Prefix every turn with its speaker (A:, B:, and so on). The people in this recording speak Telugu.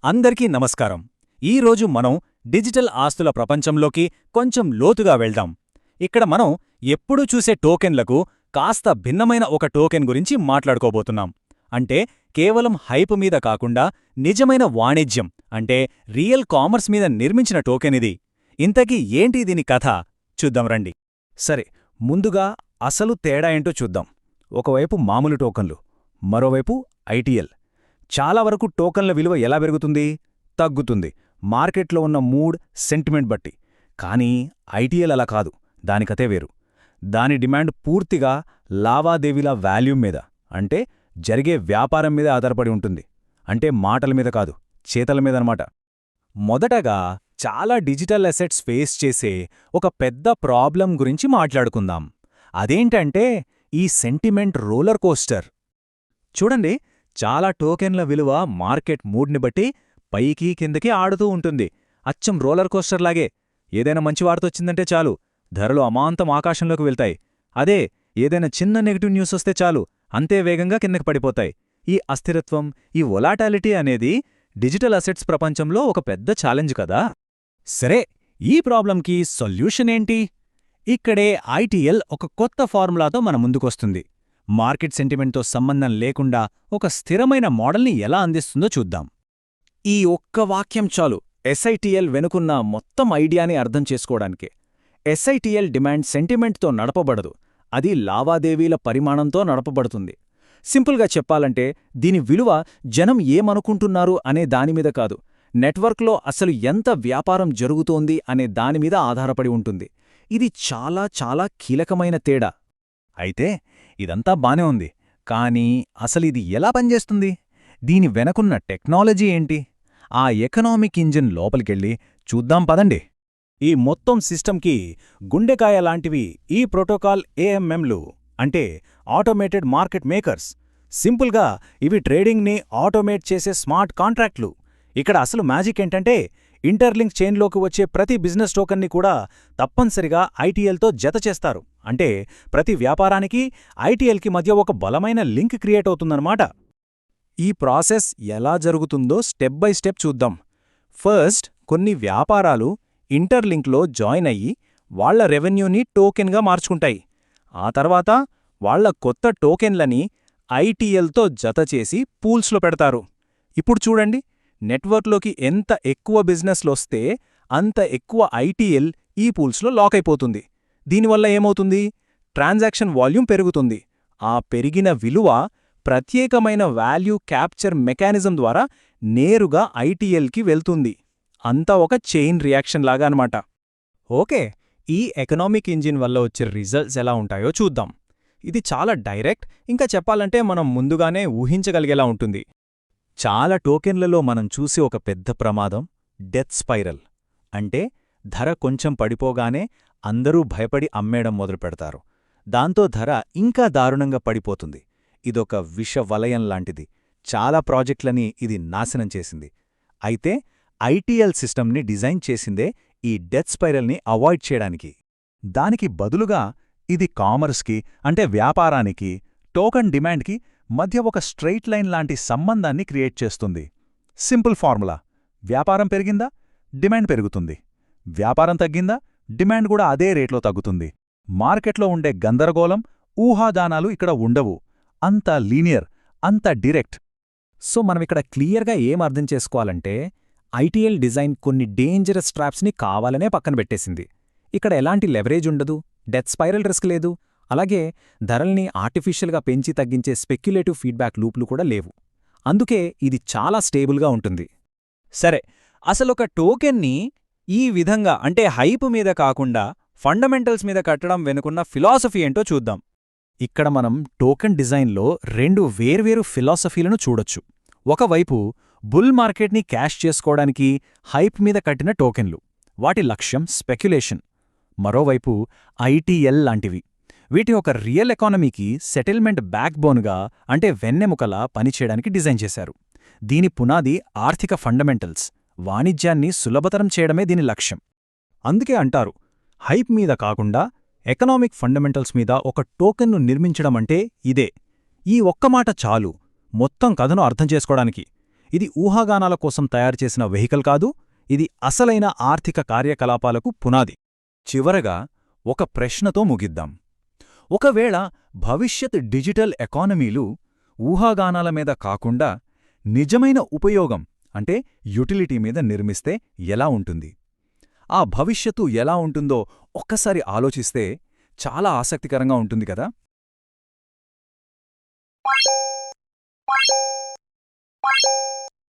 A: అందరికీ నమస్కారం. ఈరోజు మనం డిజిటల్ ఆస్తుల ప్రపంచంలోకి కొంచెం లోతుగా వెళ్దాం. ఇక్కడ మనం ఎప్పుడూ చూసే టోకెన్లకు కాస్త భిన్నమైన ఒక టోకెన్ గురించి మాట్లాడుకోబోతున్నాం. అంటే కేవలం హైప్ మీద కాకుండా నిజమైన వాణిజ్యం అంటే రియల్ కామర్స్ మీద నిర్మించిన టోకెన్ ఇది. ఇంతకీ ఏంటి దీని కథ చూద్దాం రండి. సరే, ముందుగా అసలు తేడా ఏంటో చూద్దాం. ఒకవైపు మామూలు టోకన్లు, మరోవైపు ఐటీఎల్. చాలా వరకు టోకన్ల విలువ ఎలా పెరుగుతుంది? తగ్గుతుంది, మార్కెట్లో ఉన్న మూడ్, సెంటిమెంట్ బట్టి. కానీ ఐటీఎల్ అలా కాదు, దానికతే వేరు. దాని డిమాండ్ పూర్తిగా లావాదేవీల వాల్యూమ్ మీద, అంటే జరిగే వ్యాపారం మీద ఆధారపడి ఉంటుంది. అంటే మాటల మీద కాదు, చేతల మీదనమాట. మొదటగా చాలా డిజిటల్ అసెట్స్ ఫేస్ చేసే ఒక పెద్ద ప్రాబ్లం గురించి మాట్లాడుకుందాం. అదేంటంటే ఈ సెంటిమెంట్ రోలర్ కోస్టర్. చూడండి, చాలా టోకెన్ల విలువ మార్కెట్ మూడ్ని బట్టి పైకి కిందకి ఆడుతూ ఉంటుంది. అచ్చం రోలర్ కోస్టర్లాగే. ఏదైనా మంచి వార్తొచ్చిందంటే చాలు, ధరలు అమాంతం ఆకాశంలోకి వెళ్తాయి. అదే ఏదైనా చిన్న నెగటివ్ న్యూస్ వస్తే చాలు, అంతే వేగంగా కిందకి పడిపోతాయి. ఈ అస్థిరత్వం, ఈ వొలాటాలిటీ అనేది డిజిటల్ అసెట్స్ ప్రపంచంలో ఒక పెద్ద ఛాలెంజ్ కదా. సరే, ఈ ప్రాబ్లంకి సొల్యూషన్ ఏంటి? ఇక్కడే ఐటీఎల్ ఒక కొత్త ఫార్ములాతో మన ముందుకొస్తుంది. మార్కెట్ సెంటిమెంట్తో సంబంధం లేకుండా ఒక స్థిరమైన మోడల్ని ఎలా అందిస్తుందో చూద్దాం. ఈ ఒక్క వాక్యం చాలు ఎస్ఐటీఎల్ వెనుకున్న మొత్తం ఐడియాని అర్థం చేసుకోవడానికే. ఎస్ఐటీఎల్ డిమాండ్ సెంటిమెంట్తో నడపబడదు, అది లావాదేవీల పరిమాణంతో నడపబడుతుంది. సింపుల్గా చెప్పాలంటే దీని విలువ జనం ఏమనుకుంటున్నారు అనే దానిమీద కాదు, నెట్వర్క్లో అసలు ఎంత వ్యాపారం జరుగుతోంది అనే దానిమీద ఆధారపడి ఉంటుంది. ఇది చాలా చాలా కీలకమైన తేడా. అయితే ఇదంతా బానే ఉంది, కానీ అసలిది ఎలా పనిచేస్తుంది? దీని వెనకున్న టెక్నాలజీ ఏంటి? ఆ ఎకనామిక్ ఇంజిన్ లోపలికెళ్ళి చూద్దాం పదండి. ఈ మొత్తం సిస్టమ్కి గుండెకాయ లాంటివి ఈ ప్రోటోకాల్ ఏఎంఎంలు, అంటే ఆటోమేటెడ్ మార్కెట్ మేకర్స్. సింపుల్గా ఇవి ట్రేడింగ్ని ఆటోమేట్ చేసే స్మార్ట్ కాంట్రాక్ట్లు. ఇక్కడ అసలు మ్యాజిక్ ఏంటంటే ఇంటర్లింక్ చైన్లోకి వచ్చే ప్రతి బిజినెస్ టోకన్ని కూడా తప్పనిసరిగా ఐటీఎల్తో జత చేస్తారు. అంటే ప్రతి వ్యాపారానికి ఐటీఎల్కి మధ్య ఒక బలమైన లింక్ క్రియేట్ అవుతుందన్నమాట. ఈ ప్రాసెస్ ఎలా జరుగుతుందో స్టెప్ బై స్టెప్ చూద్దాం. ఫస్ట్, కొన్ని వ్యాపారాలు ఇంటర్లింక్లో జాయిన్ అయ్యి వాళ్ల రెవెన్యూని టోకెన్గా మార్చుకుంటాయి. ఆ తర్వాత వాళ్ల కొత్త టోకెన్లని ఐటీఎల్తో జతచేసి పూల్స్లో పెడతారు. ఇప్పుడు చూడండి, నెట్వర్క్లోకి ఎంత ఎక్కువ బిజినెస్లొస్తే అంత ఎక్కువ ఐటీఎల్ ఈ పూల్స్లో లాక్ అయిపోతుంది. దీనివల్ల ఏమవుతుంది? ట్రాన్సాక్షన్ వాల్యూమ్ పెరుగుతుంది. ఆ పెరిగిన విలువ ప్రత్యేకమైన వాల్యూ క్యాప్చర్ మెకానిజం ద్వారా నేరుగా ఐటీఎల్కి వెళ్తుంది. అంతా ఒక చైన్ రియాక్షన్ లాగా అనమాట. ఓకే, ఈ ఎకనామిక్ ఇంజిన్ వల్ల వచ్చే రిజల్ట్స్ ఎలా ఉంటాయో చూద్దాం. ఇది చాలా డైరెక్ట్, ఇంకా చెప్పాలంటే మనం ముందుగానే ఊహించగలిగేలా ఉంటుంది. చాలా టోకెన్లలో మనం చూసే ఒక పెద్ద ప్రమాదం డెత్ స్పైరల్. అంటే ధర కొంచెం పడిపోగానే అందరూ భయపడి అమ్మేయడం మొదలుపెడతారు. దాంతో ధర ఇంకా దారుణంగా పడిపోతుంది. ఇదొక విష వలయం లాంటిది. చాలా ప్రాజెక్టులని ఇది నాశనం చేసింది. అయితే ఐటీఎల్ సిస్టమ్ని డిజైన్ చేసిందే ఈ డెత్ స్పైరల్ని అవాయిడ్ చేయడానికి. దానికి బదులుగా ఇది కామర్స్కి, అంటే వ్యాపారానికి, టోకన్ డిమాండ్కి మధ్య ఒక స్ట్రెయిట్ లైన్ లాంటి సంబంధాన్ని క్రియేట్ చేస్తుంది. సింపుల్ ఫార్ములా: వ్యాపారం పెరిగిందా, డిమాండ్ పెరుగుతుంది. వ్యాపారం తగ్గిందా, డిమాండ్ కూడా అదే రేట్లో తగ్గుతుంది. మార్కెట్లో ఉండే గందరగోళం, ఊహాదానాలు ఇక్కడ ఉండవు. అంత లీనియర్, అంత డిరెక్ట్. సో మనమిక్కడ క్లియర్గా ఏం అర్థం చేసుకోవాలంటే, ఐటీఎల్ డిజైన్ కొన్ని డేంజరస్ ట్రాప్స్ని కావాలనే పక్కన పెట్టేసింది. ఇక్కడ ఎలాంటి లెవరేజ్ ఉండదు, డెత్ స్పైరల్ రిస్క్ లేదు, అలాగే ధరల్ని ఆర్టిఫిషియల్గా పెంచి తగ్గించే స్పెక్యులేటివ్ ఫీడ్బ్యాక్ లూప్లు కూడా లేవు. అందుకే ఇది చాలా స్టేబుల్గా ఉంటుంది. సరే, అసలొక టోకెన్ని ఈ విధంగా, అంటే హైప్ మీద కాకుండా ఫండమెంటల్స్ మీద కట్టడం వెనుకున్న ఫిలాసఫీ ఏంటో చూద్దాం. ఇక్కడ మనం టోకెన్ డిజైన్లో రెండు వేర్వేరు ఫిలాసఫీలను చూడొచ్చు. ఒకవైపు బుల్ మార్కెట్ని క్యాష్ చేసుకోవడానికి హైప్ మీద కట్టిన టోకెన్లు, వాటి లక్ష్యం స్పెక్యులేషన్. మరోవైపు ఐటీఎల్ లాంటివి, వీటి ఒక రియల్ ఎకానమీకి సెటిల్మెంట్ బ్యాక్బోన్గా, అంటే వెన్నెముకలా పనిచేయడానికి డిజైన్ చేశారు. దీని పునాది ఆర్థిక ఫండమెంటల్స్, వాణిజ్యాన్ని సులభతరం చేయడమే దీని లక్ష్యం. అందుకే అంటారు, హైప్ మీద కాకుండా ఎకనామిక్ ఫండమెంటల్స్ మీద ఒక టోకెన్ను నిర్మించడమంటే ఇదే. ఈ ఒక్క మాట చాలు మొత్తం కథను అర్థం చేసుకోవడానికి. ఇది ఊహాగానాల కోసం తయారుచేసిన వెహికల్ కాదు, ఇది అసలైన ఆర్థిక కార్యకలాపాలకు పునాది. చివరగా ఒక ప్రశ్నతో ముగిద్దాం. ఒకవేళ భవిష్యత్ డిజిటల్ ఎకానమీలు ఊహాగానాల మీద కాకుండా నిజమైన ఉపయోగం అంటే యుటిలిటీ మీద నిర్మిస్తే ఎలా ఉంటుంది? ఆ భవిష్యత్తు ఎలా ఉంటుందో ఒక్కసారి ఆలోచిస్తే చాలా ఆసక్తికరంగా ఉంటుంది కదా.